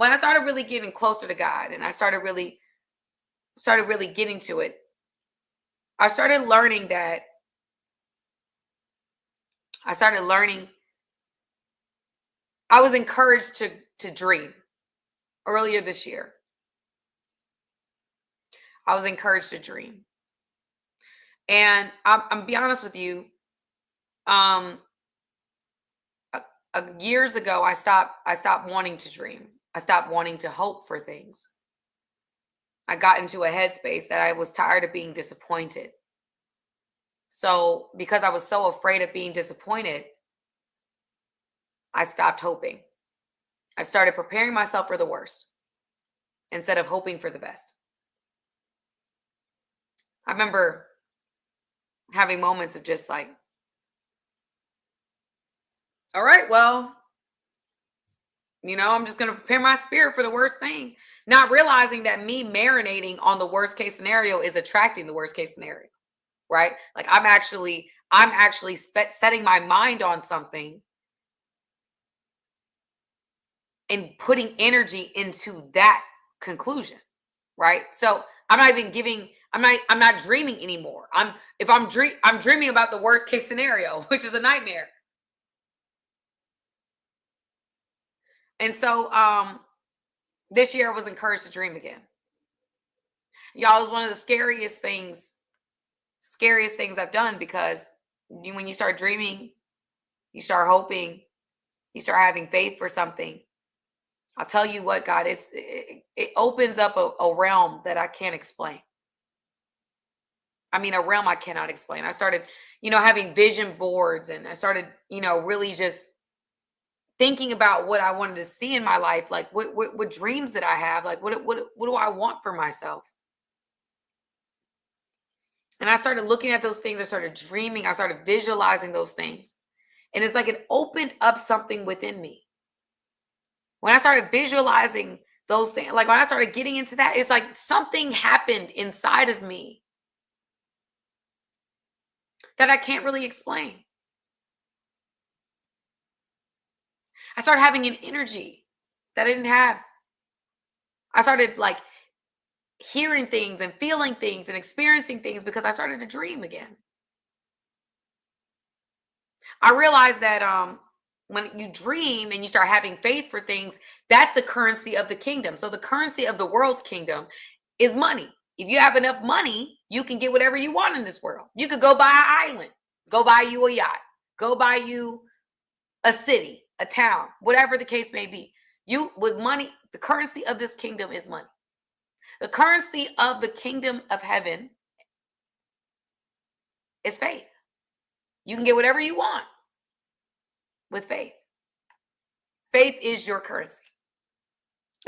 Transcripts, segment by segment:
when I started really getting closer to God and I started really getting to it, I started learning I was encouraged to dream earlier this year. I was encouraged to dream. And I'm be honest with you, years ago I stopped wanting to dream. I stopped wanting to hope for things. I got into a headspace that I was tired of being disappointed. So because I was so afraid of being disappointed, I stopped hoping. I started preparing myself for the worst instead of hoping for the best. I remember having moments of just like, all right, well, I'm just going to prepare my spirit for the worst thing, not realizing that me marinating on the worst case scenario is attracting the worst case scenario, right? Like I'm actually setting my mind on something and putting energy into that conclusion, right? So I'm not dreaming anymore. I'm dreaming about the worst case scenario, which is a nightmare. And so this year I was encouraged to dream again. Y'all, it was one of the scariest things I've done, because when you start dreaming, you start hoping, you start having faith for something. I'll tell you what, God, it opens up a realm that I can't explain. I mean, a realm I cannot explain. I started, having vision boards, and I started, really just thinking about what I wanted to see in my life. Like what dreams that I have, like what do I want for myself? And I started looking at those things. I started dreaming. I started visualizing those things. And it's like it opened up something within me. When I started visualizing those things, like when I started getting into that, it's like something happened inside of me that I can't really explain. I started having an energy that I didn't have. I started like hearing things and feeling things and experiencing things because I started to dream again. I realized that when you dream and you start having faith for things, that's the currency of the kingdom. So the currency of the world's kingdom is money. If you have enough money, you can get whatever you want in this world. You could go buy an island, go buy you a yacht, go buy you a city, a town, whatever the case may be. You, with money, the currency of this kingdom is money. The currency of the kingdom of heaven is faith. You can get whatever you want with faith. Faith is your currency.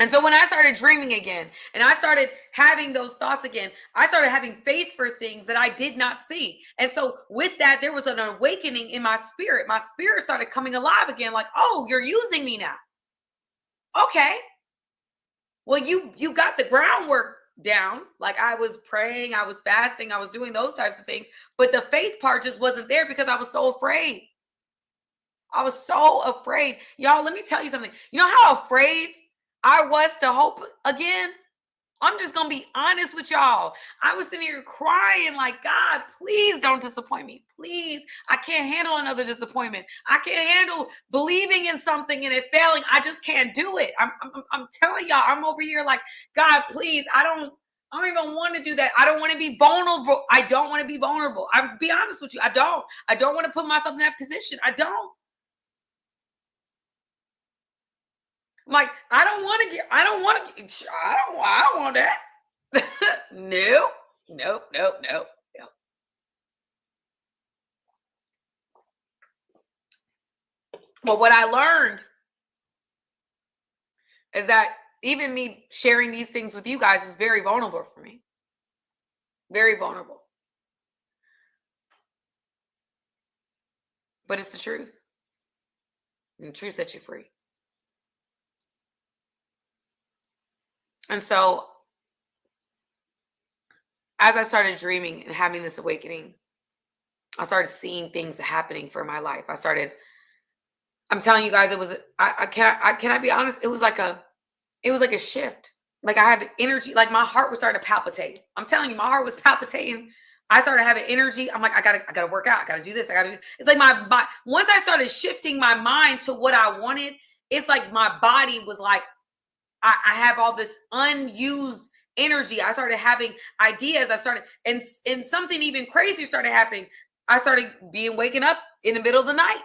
And so when I started dreaming again and I started having those thoughts again, I started having faith for things that I did not see. And so with that, there was an awakening in my spirit. My spirit started coming alive again, like, oh, you're using me now. Okay. Well, you got the groundwork down. Like I was praying, I was fasting, I was doing those types of things. But the faith part just wasn't there because I was so afraid. I was so afraid. Y'all, let me tell you something. You know how afraid I was to hope again? I'm just going to be honest with y'all. I was sitting here crying like, God, please don't disappoint me. Please. I can't handle another disappointment. I can't handle believing in something and it failing. I just can't do it. I'm telling y'all, I'm over here like, God, please. I don't even want to do that. I don't want to be vulnerable. I don't want to be vulnerable. I'll be honest with you. I don't want to put myself in that position. I don't. I'm like, I don't want that. No. But what I learned is that even me sharing these things with you guys is very vulnerable for me. Very vulnerable. But it's the truth. And the truth sets you free. And so as I started dreaming and having this awakening, I started seeing things happening for my life. I'm telling you guys, it was, can I be honest? It was like It was like a shift. Like I had energy, like my heart was starting to palpitate. I'm telling you, my heart was palpitating. I started having energy. I'm like, I gotta work out. I gotta do this. I gotta do. It's like once I started shifting my mind to what I wanted, it's like my body was like, I have all this unused energy. I started having ideas. I started, and something even crazy started happening. I started waking up in the middle of the night.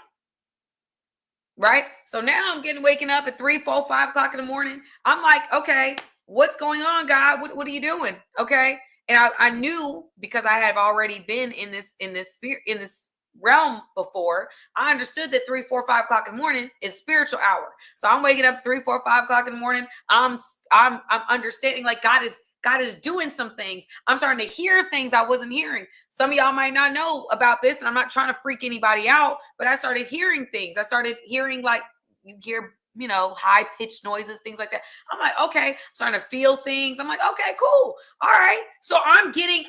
Right. So now I'm waking up at 3, 4, 5 o'clock in the morning. I'm like, okay, what's going on, God? What are you doing? Okay. And I knew, because I have already been in this spirit, in this realm before. I understood that 3, 4, 5 o'clock in the morning is spiritual hour. So I'm waking up 3, 4, 5 o'clock in the morning. I'm understanding, like, God is doing some things. I'm starting to hear things I wasn't hearing. Some of y'all might not know about this, and I'm not trying to freak anybody out, but I started hearing things. I started hearing, like, you hear, high pitched noises, things like that. I'm like, okay, I'm starting to feel things. I'm like, okay, cool. All right. So I'm getting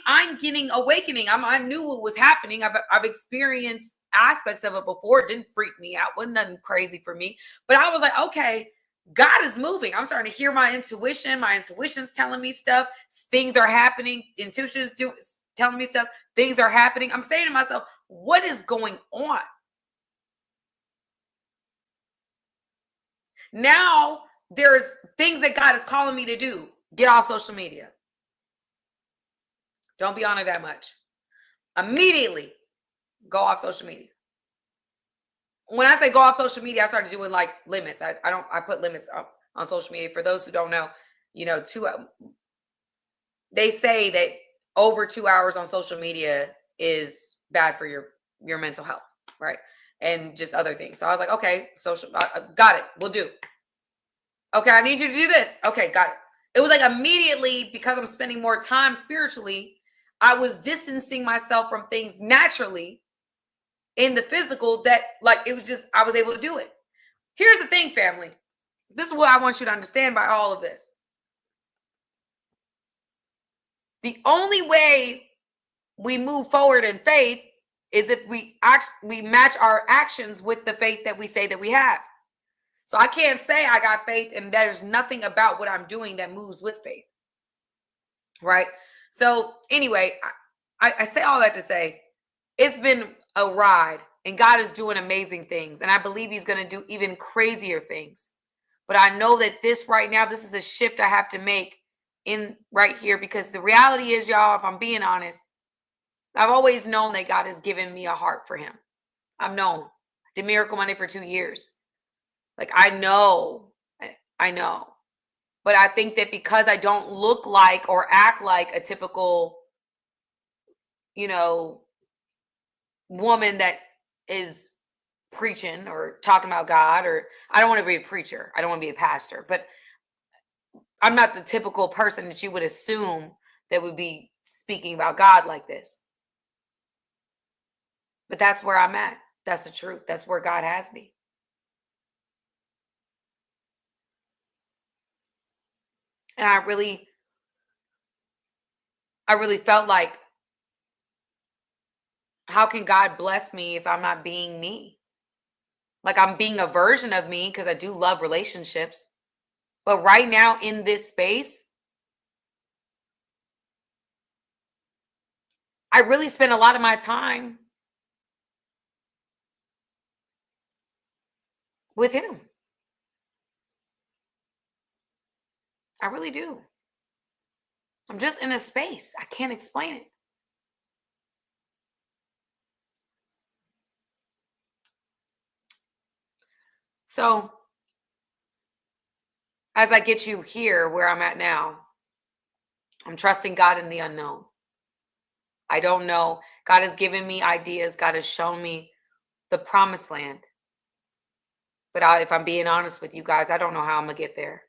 awakening. I knew what was happening. I've experienced aspects of it before. It didn't freak me out. Wasn't nothing crazy for me. But I was like, okay, God is moving. I'm starting to hear my intuition. My intuition's telling me stuff. Things are happening. Intuition is telling me stuff. Things are happening. I'm saying to myself, what is going on? Now there's things that God is calling me to do. Get off social media. Don't be on it that much. Immediately go off social media. When I say go off social media, I started doing, like, limits. I put limits up on social media. For those who don't know, they say that over 2 hours on social media is bad for your mental health, right? And just other things. So I was like, okay, social, got it. We'll do. Okay, I need you to do this. Okay, got it. It was like immediately, because I'm spending more time spiritually, I was distancing myself from things naturally in the physical, that, like, it was just, I was able to do it. Here's the thing, family. This is what I want you to understand by all of this. The only way we move forward in faith is if we match our actions with the faith that we say that we have. So I can't say I got faith and there's nothing about what I'm doing that moves with faith. Right? So anyway, I say all that to say it's been a ride, and God is doing amazing things. And I believe he's going to do even crazier things. But I know that this right now, this is a shift I have to make in right here, because the reality is, y'all, if I'm being honest, I've always known that God has given me a heart for him. I've known. I did Miracle Monday for 2 years. Like, I know. But I think that because I don't look like or act like a typical, woman that is preaching or talking about God, or I don't want to be a preacher. I don't want to be a pastor, but I'm not the typical person that you would assume that would be speaking about God like this. But that's where I'm at. That's the truth. That's where God has me. And I really felt like, how can God bless me if I'm not being me? Like, I'm being a version of me, because I do love relationships. But right now in this space, I really spend a lot of my time with him. I really do. I'm just in a space. I can't explain it. So, as I get you here where I'm at now, I'm trusting God in the unknown. I don't know. God has given me ideas. God has shown me the promised land. But if I'm being honest with you guys, I don't know how I'm going to get there.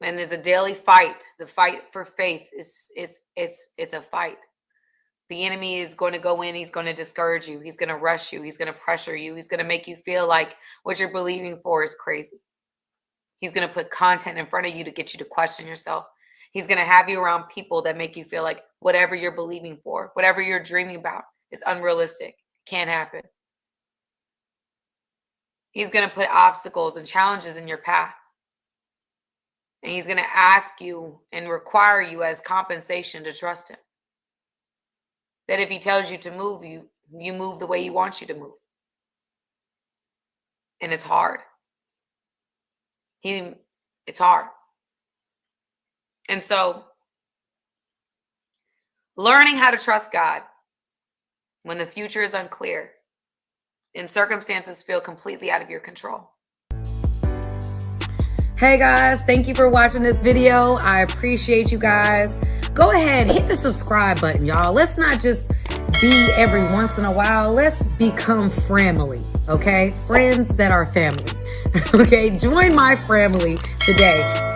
And there's a daily fight. The fight for faith it's a fight. The enemy is going to go in. He's going to discourage you. He's going to rush you. He's going to pressure you. He's going to make you feel like what you're believing for is crazy. He's going to put content in front of you to get you to question yourself. He's going to have you around people that make you feel like whatever you're believing for, whatever you're dreaming about is unrealistic. Can't happen. He's going to put obstacles and challenges in your path. And he's going to ask you and require you as compensation to trust him. That if he tells you to move, you move the way he wants you to move. And it's hard. It's hard. And so, learning how to trust God when the future is unclear and circumstances feel completely out of your control. Hey guys, thank you for watching this video. I appreciate you guys. Go ahead, hit the subscribe button, y'all. Let's not just be every once in a while. Let's become family, okay? Friends that are family, okay? Join my family today.